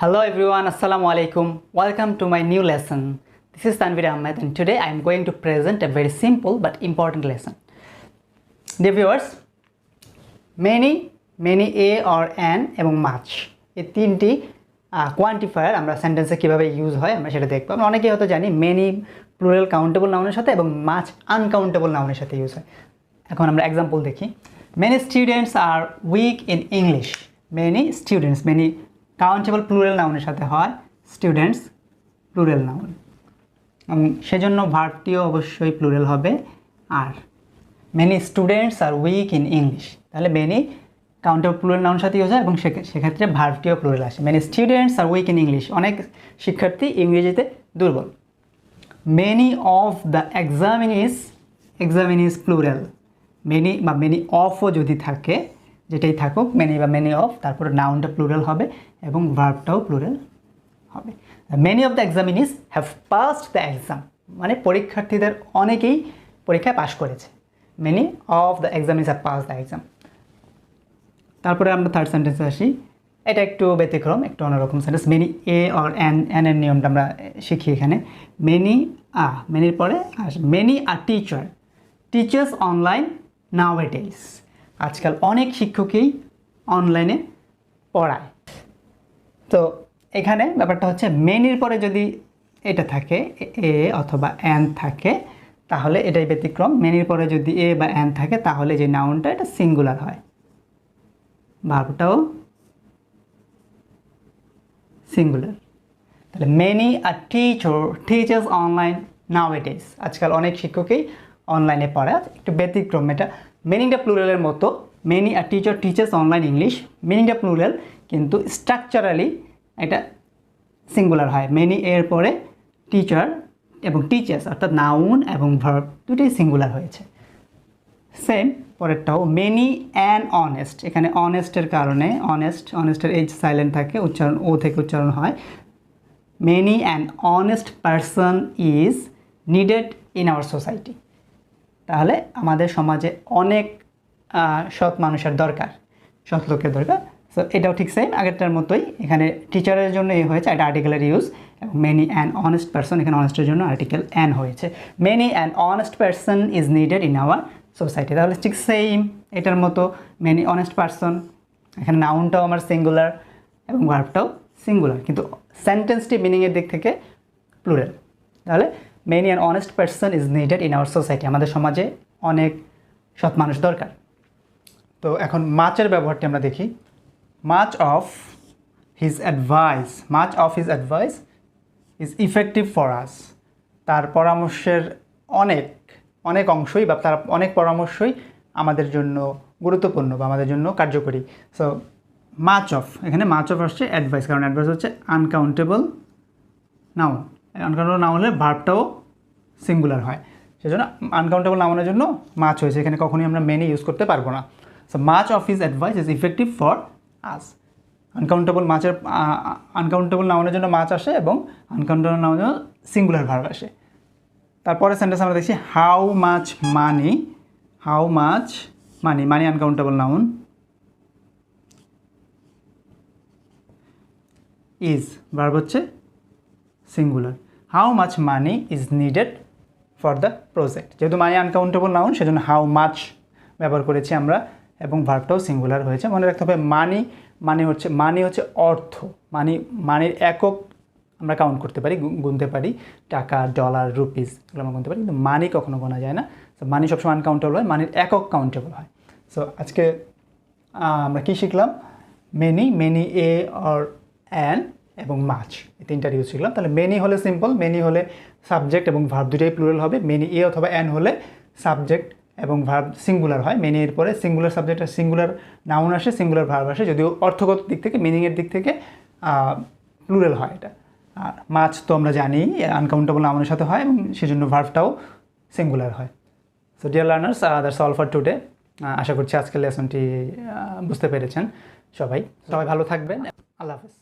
Hello everyone, Assalamu alaikum. Welcome to my new lesson. This is Tanvir and today I am going to present a very simple but important lesson. Dear viewers, many, a or an এবং much এই তিনটি quantifier আমরা সেন্টেন্সে কিভাবে use হয় আমরা সেটা দেখব। আমরা অনেকেই হয়তো জানি many প্লুরাল কাউন্টেবল নাউনের সাথে এবং much আনকাউন্টেবল নাউনের সাথে ইউজ হয়। এখন আমরা एग्जांपल দেখি। Many students are weak in English. Many countable plural নাউনের সাথে হয় স্টুডেন্টস প্লুরাল নাউন এবং সেজন্য ভার্বটিও অবশ্যই প্লুরাল হবে। আর many students are weak in English, তাহলে মেনি কাউন্টেবল প্লুরাল নাউনের সাথে ইউজ হয় এবং সেক্ষেত্রে ভার্বটিও প্লুরাল আসে। Many students are weak in English, অনেক শিক্ষার্থী ইংরেজিতে দুর্বল। Many of the examinees plural, many অফও যদি থাকে, যেটাই থাকুক মেনি বা মেনি অফ, তারপরে নাউনটা প্লুরাল হবে এবং ভার্বটাও প্লুরাল হবে। Many of the examinees have passed the exam, মানে পরীক্ষার্থীদের অনেকেই পরীক্ষায় পাশ করেছে। Many of the examinees have passed the exam. তারপরে আমরা থার্ড সেন্টেন্সে আসি। এটা একটু ব্যতিক্রম, একটু অন্যরকম sentence. Many a or an এর নিয়মটা আমরা শিখি এখানে। মেনির পরে many a teacher teachers online nowadays, আজকাল অনেক শিক্ষকই অনলাইনে পড়ায়। তো এখানে ব্যাপারটা হচ্ছে মেনির পরে যদি এটা থাকে এ অথবা এন থাকে তাহলে এটাই ব্যতিক্রম। মেনির পরে যদি এ বা এন থাকে তাহলে যে নাউনটা এটা সিঙ্গুলার হয়, ভার্বটাও সিঙ্গুলার। তাহলে মেনি আ টিচার্স অনলাইন নাওএডেজ, আজকাল অনেক শিক্ষকই অনলাইনে পড়ায়। একটু ব্যতিক্রম এটা। মিনিংটা প্লুরালের মতো, many a teacher teachers online English, মিনিংটা প্লুরাল কিন্তু স্ট্রাকচারালি এটা সিঙ্গুলার হয়। মেনি এর পরে টিচার এবং টিচার্স অর্থাৎ নাউন এবং ভার্ব দুটোই সিঙ্গুলার হয়েছে। সেম পরেরটাও মেনি অ্যান অনেস্ট, এখানে অনেস্টের কারণে অনেস্টের এইচ সাইলেন্ট থাকে, উচ্চারণ ও থেকে উচ্চারণ হয়। Many an honest person is needed in our society, তাহলে আমাদের সমাজে অনেক সৎ মানুষের দরকার, সৎ লোকের দরকার। সো এটাও ঠিক সেম আগেরটার মতোই, এখানে টিচারের জন্য এই হয়েছে, এটা আর্টিকেলের ইউজ। এবং মেনি অ্যান অনেস্ট পারসন, এখানে অনেস্টের জন্য আর্টিকেল অ্যান হয়েছে। Many an honest person is needed in our society, তাহলে ঠিক সেম এটার মতো মেনি অনেস্ট পারসন, এখানে নাউনটাও আমার সিঙ্গুলার এবং ভার্বটাও সিঙ্গুলার, কিন্তু সেন্টেন্সটি মিনিংয়ের দিক থেকে প্লুরাল। তাহলে many an honest person is needed in our society, আমাদের সমাজে অনেক সৎ মানুষ দরকার। তো এখন মাচের ব্যবহারটি আমরা দেখি। Much of his advice is effective for us, তার পরামর্শের অনেক অংশই বা তার অনেক পরামর্শই আমাদের জন্য গুরুত্বপূর্ণ বা আমাদের জন্য কার্যকরী। সো মাচ অফ, এখানে মাচ অফ আসছে অ্যাডভাইস, কারণ অ্যাডভাইস হচ্ছে আনকাউন্টেবল নাউন। আনকাউন্টেবল নাউন হলে ভার্বটাও সিঙ্গুলার হয়, সেজন্য আনকাউন্টেবল নাউনের জন্য মাচ হয়েছে। এখানে কখনোই আমরা মেনি ইউজ করতে পারবো না। So much of his advice is effective for us. Uncountable নাউনের জন্য মাচ আসে এবং আনকাউন্টেবল নাউনের জন্য সিঙ্গুলার ভার্ব আসে। তারপরে সেন্টেন্স আমরা দেখছি how much money uncountable noun, is verb হচ্ছে singular. How much money is needed for the project, যেহেতু মানি আনকাউন্টেবল নাউন সেজন্য হাউ মাচ ব্যবহার করেছি আমরা এবং ভার্বটাও সিঙ্গুলার হয়েছে। মনে রাখতে হবে মানি হচ্ছে অর্থ। মানির একক আমরা কাউন্ট করতে পারি, গুনতে পারি, টাকা, ডলার, রুপিস এগুলো আমরা গুনতে পারি, কিন্তু মানি কখনো গোনা যায় না। সো মানি সবসময় আনকাউন্টেবল হয়, মানির একক কাউন্টেবল হয়। সো আজকে আমরা কী শিখলাম? মেনি এ অর অ্যান এবং মাচ, এই তিনটার ইউজ শিখলাম। তাহলে মেনি হলে সিম্পল, মেনি হলে সাবজেক্ট এবং ভার্ব দুটোই প্লুরাল হবে। মেনি এ অথবা অ্যান হলে সাবজেক্ট এবং ভার্ব সিঙ্গুলার হয়। মেনি এর পরে সিঙ্গুলার সাবজেক্ট আর সিঙ্গুলার নাউন আসে, সিঙ্গুলার ভার্ব আসে, যদিও অর্থগত দিক থেকে মিনিংয়ের দিক থেকে প্লুরাল হয় এটা। আর মাছ তো আমরা জানি আনকাউন্টেবল নাউনের সাথে হয় এবং সেজন্য ভার্বটাও সিঙ্গুলার হয়। So dear learners, that's all for today. আশা করছি আজকের লেসনটি বুঝতে পেরেছেন সবাই ভালো থাকবেন। আল্লাহ হাফেজ।